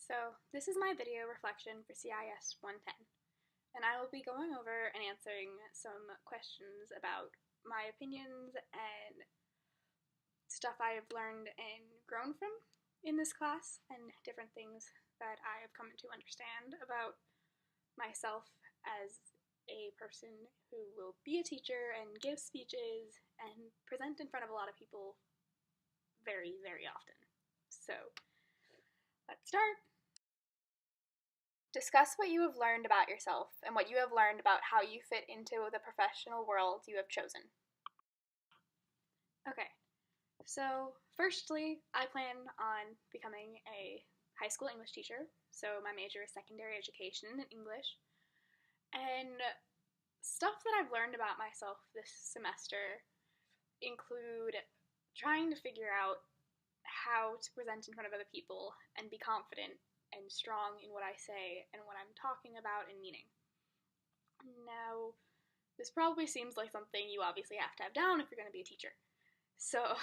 So this is my video reflection for CIS 110, and I will be going over and answering some questions about my opinions and stuff I have learned and grown from in this class, and different things that I have come to understand about myself as a person who will be a teacher and give speeches and present in front of a lot of people very, very often. So let's start. Discuss what you have learned about yourself and what you have learned about how you fit into the professional world you have chosen. Okay, so firstly, I plan on becoming a high school English teacher. So my major is secondary education in English. And stuff that I've learned about myself this semester include trying to figure out how to present in front of other people and be confident and strong in what I say and what I'm talking about and meaning. Now, this probably seems like something you obviously have to have down if you're going to be a teacher. So,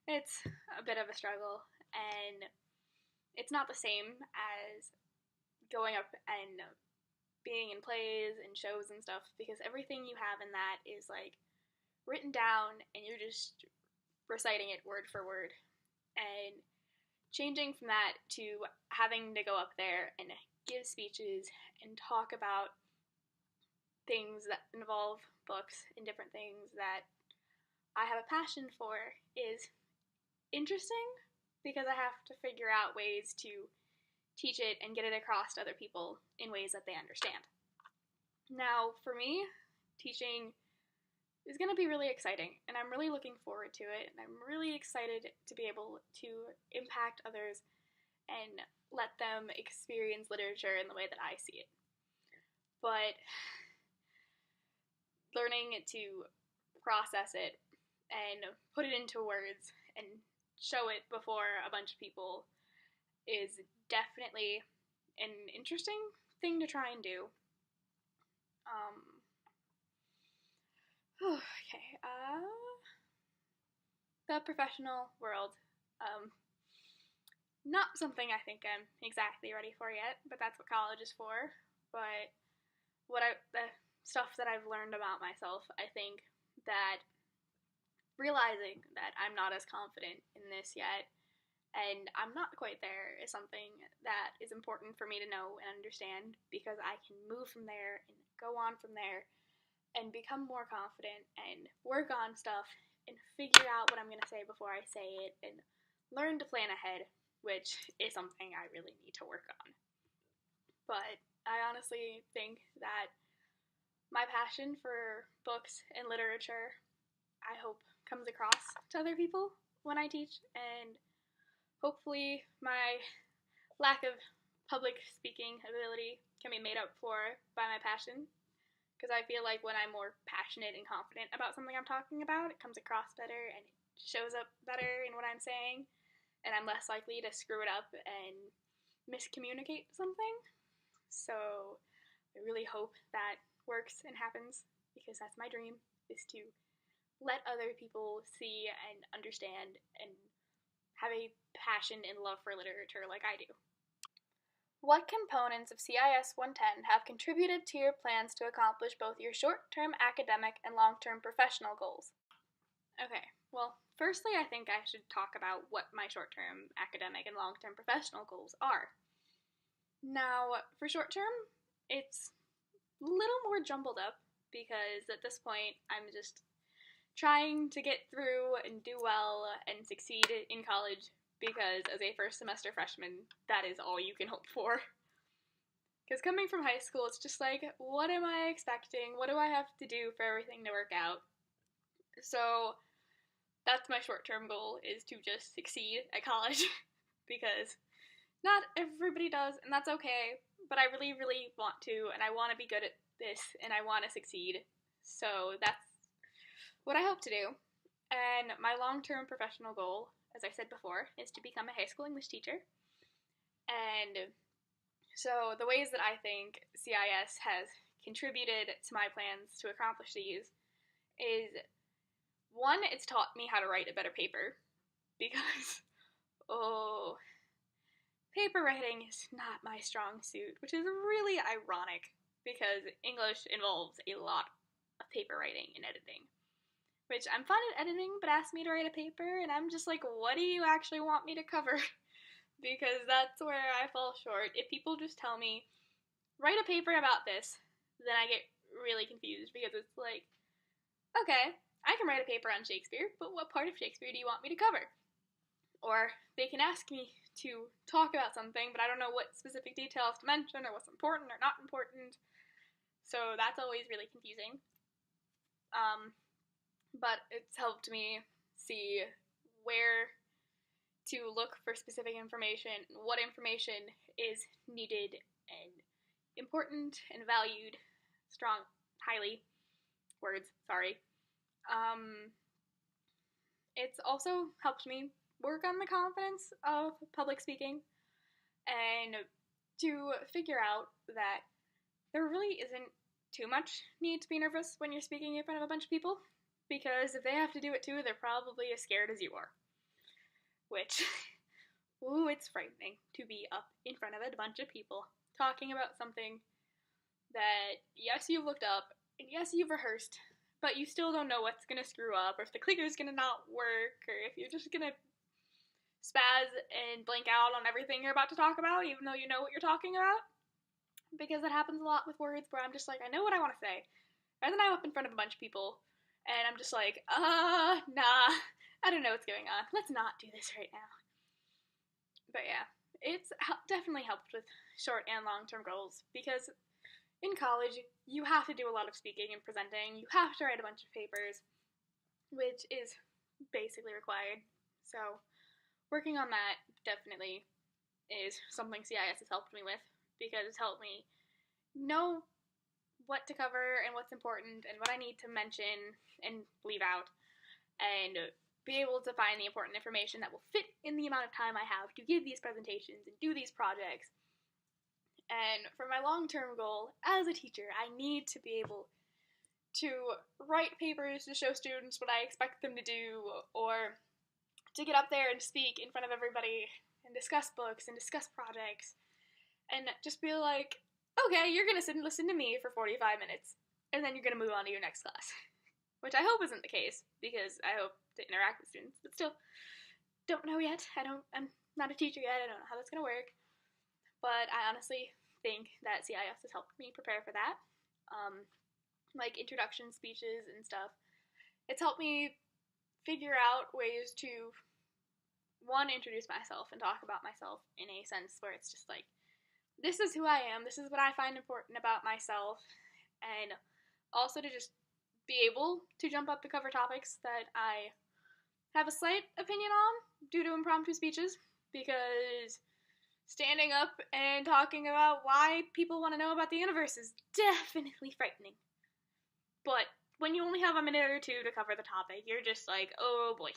it's a bit of a struggle, and it's not the same as going up and being in plays and shows and stuff, because everything you have in that is like written down and you're just reciting it word for word. And changing from that to having to go up there and give speeches and talk about things that involve books and different things that I have a passion for is interesting, because I have to figure out ways to teach it and get it across to other people in ways that they understand. Now, for me, teaching is going to be really exciting, and I'm really looking forward to it, and I'm really excited to be able to impact others and let them experience literature in the way that I see it. But learning to process it and put it into words and show it before a bunch of people is definitely an interesting thing to try and do. Okay, the professional world. Not something I think I'm exactly ready for yet, but that's what college is for. But the stuff that I've learned about myself, I think that realizing that I'm not as confident in this yet, and I'm not quite there, is something that is important for me to know and understand, because I can move from there and go on from there and become more confident and work on stuff and figure out what I'm going to say before I say it and learn to plan ahead, which is something I really need to work on. But I honestly think that my passion for books and literature, I hope, comes across to other people when I teach, and hopefully my lack of public speaking ability can be made up for by my passion, because I feel like when I'm more passionate and confident about something I'm talking about, it comes across better and it shows up better in what I'm saying, and I'm less likely to screw it up and miscommunicate something. So I really hope that works and happens, because that's my dream, is to let other people see and understand and have a passion and love for literature like I do. What components of CIS 110 have contributed to your plans to accomplish both your short-term academic and long-term professional goals? Okay, well, firstly, I think I should talk about what my short-term academic and long-term professional goals are. Now, for short-term, it's a little more jumbled up, because at this point, I'm just trying to get through and do well and succeed in college, because as a first semester freshman, that is all you can hope for. Because coming from high school, it's just like, what am I expecting? What do I have to do for everything to work out? So that's my short-term goal, is to just succeed at college, because not everybody does, and that's okay, but I really, really want to, and I want to be good at this, and I want to succeed. So that's what I hope to do. And my long-term professional goal, as I said before, is to become a high school English teacher. And so the ways that I think CIS has contributed to my plans to accomplish these is, one, it's taught me how to write a better paper, because, paper writing is not my strong suit, which is really ironic because English involves a lot of paper writing and editing. Which I'm fine at editing, but ask me to write a paper, and I'm just like, what do you actually want me to cover? Because that's where I fall short. If people just tell me, write a paper about this, then I get really confused because it's like, okay, I can write a paper on Shakespeare, but what part of Shakespeare do you want me to cover? Or they can ask me to talk about something, but I don't know what specific details to mention or what's important or not important. So that's always really confusing. But it's helped me see where to look for specific information, what information is needed and important and valued, highly, words, sorry. It's also helped me work on the confidence of public speaking and to figure out that there really isn't too much need to be nervous when you're speaking in front of a bunch of people. Because if they have to do it too, they're probably as scared as you are. Which, ooh, it's frightening to be up in front of a bunch of people talking about something that, yes, you've looked up, and yes, you've rehearsed, but you still don't know what's gonna screw up, or if the clicker's gonna not work, or if you're just gonna spaz and blank out on everything you're about to talk about, even though you know what you're talking about. Because it happens a lot with words where I'm just like, I know what I want to say, and then I'm up in front of a bunch of people, and I'm just like, nah, I don't know what's going on. Let's not do this right now. But yeah, it's definitely helped with short and long-term goals, because in college, you have to do a lot of speaking and presenting. You have to write a bunch of papers, which is basically required. So working on that definitely is something CIS has helped me with, because it's helped me know what to cover and what's important and what I need to mention and leave out, and be able to find the important information that will fit in the amount of time I have to give these presentations and do these projects. And for my long-term goal as a teacher, I need to be able to write papers to show students what I expect them to do, or to get up there and speak in front of everybody and discuss books and discuss projects, and just be like, okay, you're gonna sit and listen to me for 45 minutes, and then you're gonna move on to your next class. Which I hope isn't the case, because I hope to interact with students, but still, don't know yet. I'm not a teacher yet, I don't know how that's gonna work. But I honestly think that CIS has helped me prepare for that. Like introduction speeches and stuff. It's helped me figure out ways to, one, introduce myself and talk about myself in a sense where it's just like, this is who I am, this is what I find important about myself, and also to just be able to jump up to cover topics that I have a slight opinion on due to impromptu speeches, because standing up and talking about why people want to know about the universe is definitely frightening. But when you only have a minute or two to cover the topic, you're just like, oh boy.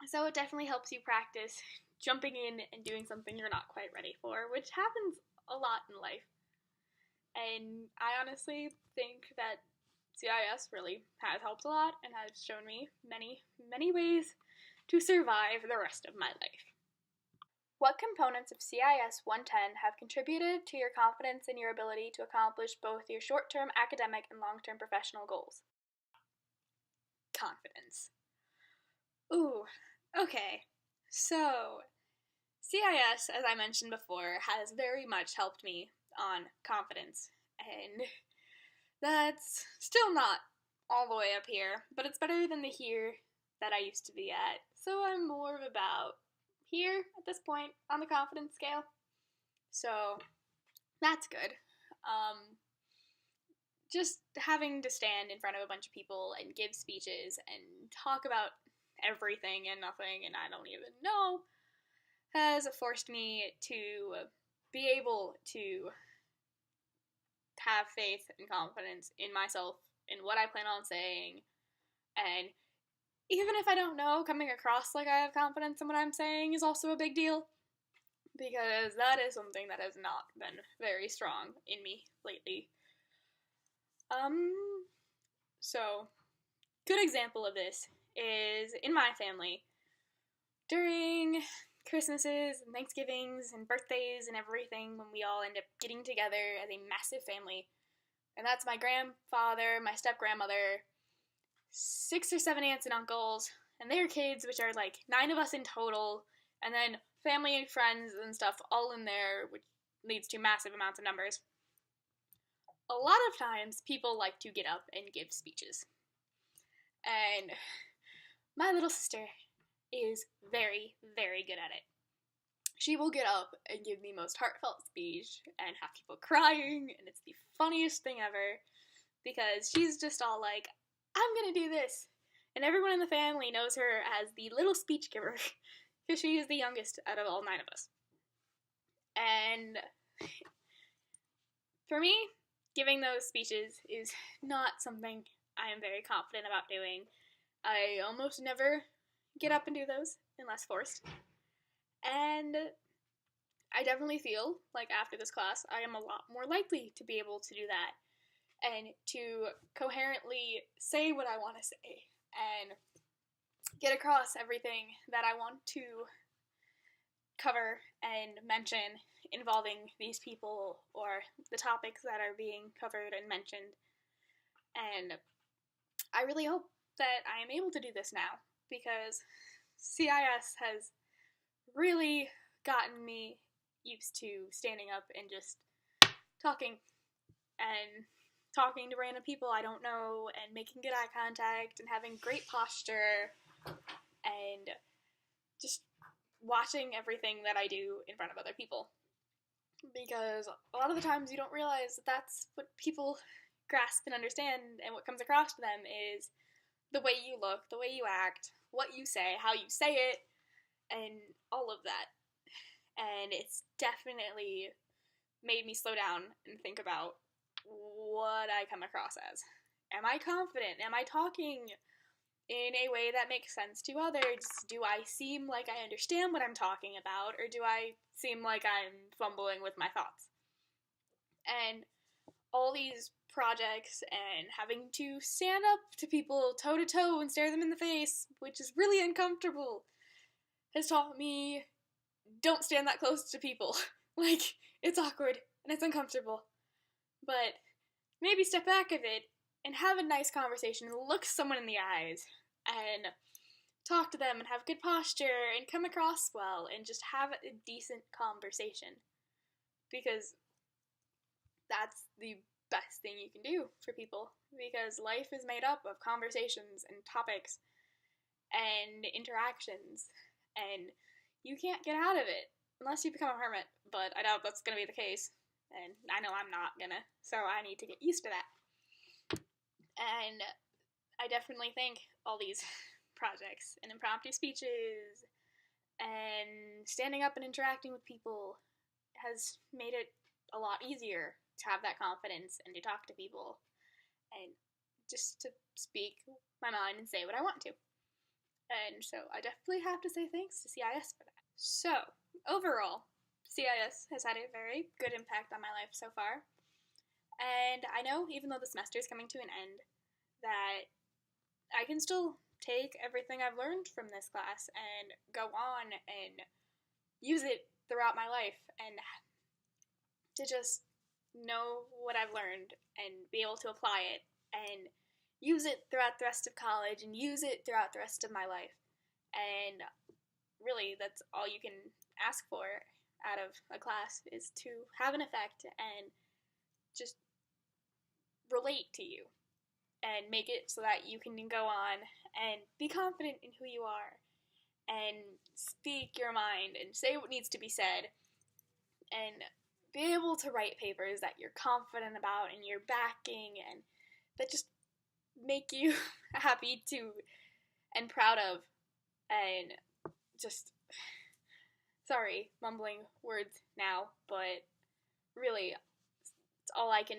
So it definitely helps you practice jumping in and doing something you're not quite ready for, which happens a lot in life. And I honestly think that CIS really has helped a lot and has shown me many, many ways to survive the rest of my life. What components of CIS 110 have contributed to your confidence in your ability to accomplish both your short-term academic and long-term professional goals? Confidence. Ooh, okay. So, CIS, as I mentioned before, has very much helped me on confidence, and that's still not all the way up here, but it's better than the here that I used to be at, so I'm more of about here at this point on the confidence scale, so that's good. Just having to stand in front of a bunch of people and give speeches and talk about everything and nothing and I don't even know has forced me to be able to have faith and confidence in myself, in what I plan on saying, and even if I don't know, coming across like I have confidence in what I'm saying is also a big deal, because that is something that has not been very strong in me lately. So, good example of this is in my family. During Christmases and Thanksgivings and birthdays and everything when we all end up getting together as a massive family. And that's my grandfather, my step-grandmother, 6 or 7 aunts and uncles, and their kids, which are like 9 of us in total, and then family and friends and stuff all in there, which leads to massive amounts of numbers. A lot of times, people like to get up and give speeches. And my little sister is very, very good at it. She will get up and give the most heartfelt speech and have people crying, and it's the funniest thing ever, because she's just all like, I'm gonna do this. And everyone in the family knows her as the little speech giver, because she is the youngest out of all 9 of us. And for me, giving those speeches is not something I am very confident about doing. I almost never get up and do those, unless forced. And I definitely feel like after this class, I am a lot more likely to be able to do that, and to coherently say what I want to say, and get across everything that I want to cover and mention involving these people or the topics that are being covered and mentioned. And I really hope that I am able to do this now, because CIS has really gotten me used to standing up and just talking to random people I don't know, and making good eye contact and having great posture and just watching everything that I do in front of other people. Because a lot of the times you don't realize that that's what people grasp and understand, and what comes across to them is the way you look, the way you act, what you say, how you say it, and all of that. And it's definitely made me slow down and think about what I come across as. Am I confident? Am I talking in a way that makes sense to others? Do I seem like I understand what I'm talking about, or do I seem like I'm fumbling with my thoughts? And all these projects and having to stand up to people toe to toe and stare them in the face, which is really uncomfortable, has taught me don't stand that close to people. Like, it's awkward and it's uncomfortable. But maybe step back a bit and have a nice conversation, look someone in the eyes, and talk to them and have good posture and come across well and just have a decent conversation. Because that's the best thing you can do for people. Because life is made up of conversations and topics and interactions, and you can't get out of it unless you become a hermit, but I doubt that's going to be the case, and I know I'm not gonna, so I need to get used to that. And I definitely think all these projects and impromptu speeches and standing up and interacting with people has made it a lot easier to have that confidence and to talk to people and just to speak my mind and say what I want to. And so I definitely have to say thanks to CIS for that. So, overall, CIS has had a very good impact on my life so far. And I know, even though the semester is coming to an end, that I can still take everything I've learned from this class and go on and use it throughout my life, and to just know what I've learned and be able to apply it and use it throughout the rest of college and use it throughout the rest of my life. And really, that's all you can ask for out of a class, is to have an effect and just relate to you and make it so that you can go on and be confident in who you are and speak your mind and say what needs to be said and be able to write papers that you're confident about and you're backing and that just make you happy to and proud of. And just, sorry, mumbling words now, but really, all I can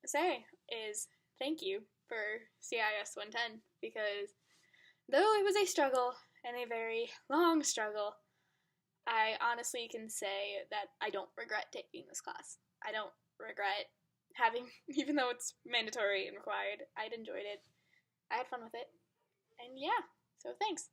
say is thank you for CIS 110, because though it was a struggle, and a very long struggle, I honestly can say that I don't regret taking this class. I don't regret having, even though it's mandatory and required, I'd enjoyed it. I had fun with it. And yeah, so thanks.